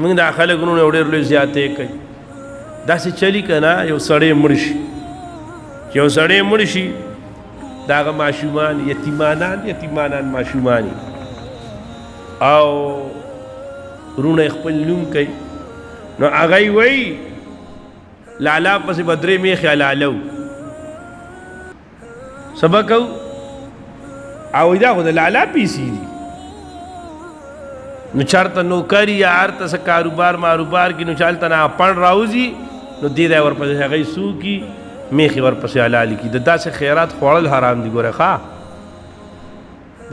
موږ دا خلک نو ډېر لوی زیاتې کوي داسې چلی که نه یو سړی مړ شي چې یو سړی مړ شي د هغه ماشومان یتیمانان ماشومان او وروڼه یې خپل نوم کوي نو هغه یې وایي لالا پسې به درې میخې حلالو څه به کوو او دا خو د لالا پیسې دي نو چارته نوکری یا هر ته څه کاروبار کې نو چالته نه پڼ راوځي نو دې دی ورپسې هغه یې څو کي میخې ورپسې حلالې کي د داسې خیرات خوړل حرام دي ګوره ښه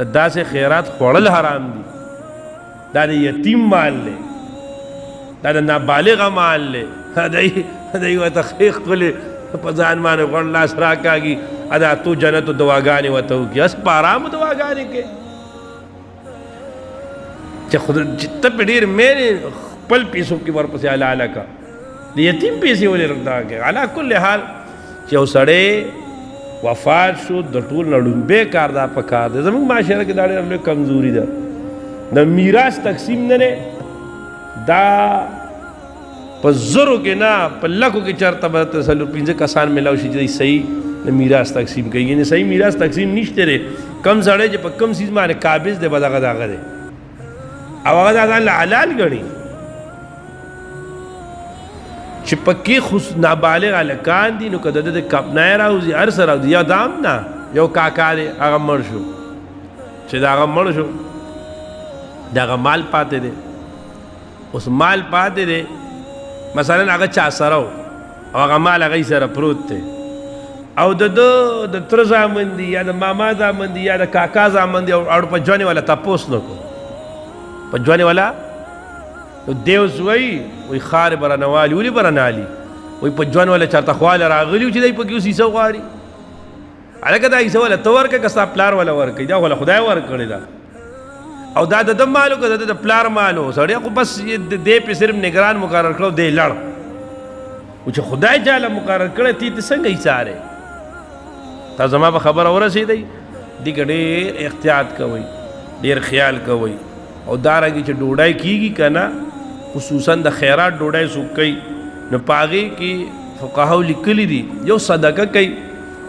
د داسې خیرات خوړل حرام دي دا د یتیم مال دی دا د نابالغه مال دی دی ورته ښې ښکلې په ځان باندې غوړ لاس راکاږي ادا تو جنت دواګانې ورته وکړي اس په ارامو دواګانې کې چې ته په ډېر مینې خپل پیسو کې ورپسې حلاله کا د یتیم پیسې ولې ردا کې علا کل حال چې یو سړی وفات شو د ټول نه لومبی کار دا پکار دی زموږ معاشره کې دا ډېره لوی کمزوري ده د میراث تقسیم نه دی دا په زرو کې نه په لکو کې چېرته به درته څلور پنځه کسان میلاو شي چې دی صحیح د میراث تقسیم کوي یعنې صحیح میراث تقسیم نشته دی کم سړی چې په کم څیز باندې قابض دی به دغه دی او هغه دا ځان له حلال ګڼي چې پکې نابالغ هلکان دي نو که د ده د کپنای راوځي هر څه راوځي یا دام نه یو کاکا دی هغه مړ شو چې د هغه مړ شو د هغه مال پاتې دی اوس مال پاتې دی مثلا هغه چا سره و او هغه مال هغه سره پروت دی او د تره زامن دي یا د ماما زامن دي یا د کاکا زامن دي او په ژوندې والا تپوس نه کو په ژوندې والا نو دی اوس وایي خارې به رانهوالي ولې به رانهالي وایي په ژوند والا چېرته خواله راغلي و چې دی پکې اوس حصه غواړي هلکه دا حصه والا ته ورکړه که ستا پلار والا ورکوي دا والا خدای ورکړې ده او دا د ده مالو که د ده د پلار مالو سړی خو بس دی پې صرف نګران مقرر کړو دی لړ و چې خدای چاله مقرر کړی تی ته څنګه ایسارې تا زما به خبره ورسېدی دې کې ډېر احتیاط کوئ ډېر خیال کوئ او دارنګې چې ډوډۍ کېږي که نه خصوصا د خیرات ډوډۍ څوک کوي نو په هغې کې فقهاو لیکلي دي یو صدقه کوي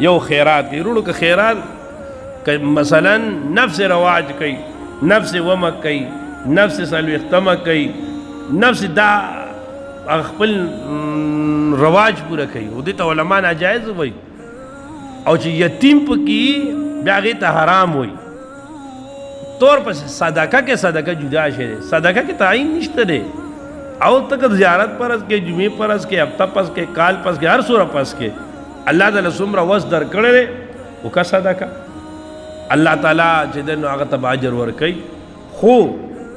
یو خیرات کوي وروڼو که خیرات مثلا نفس رواج کوي نفس ومک کوي نفس څلوېښتمه کوي نفس دا خپل رواج پوره کوي او دې ته علما ناجایز وایي او چې یتیم پکې بیا هغې ته حرام وایي طور پس صدقه کې صدقه جدا شي دی صدقه کې تعین نشته دی او ته که زیارت پرس کې جمعې پرس کې هفته پس کې کال پس کې هر سوره پس کې الله تعالی څومره وس درکړی دی وکړه صدقه الله تعالی چې دی نو هغه ته به اجر ورکوي خو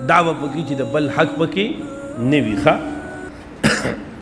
دا به پکې چې د بل حق پکې نه وي ښه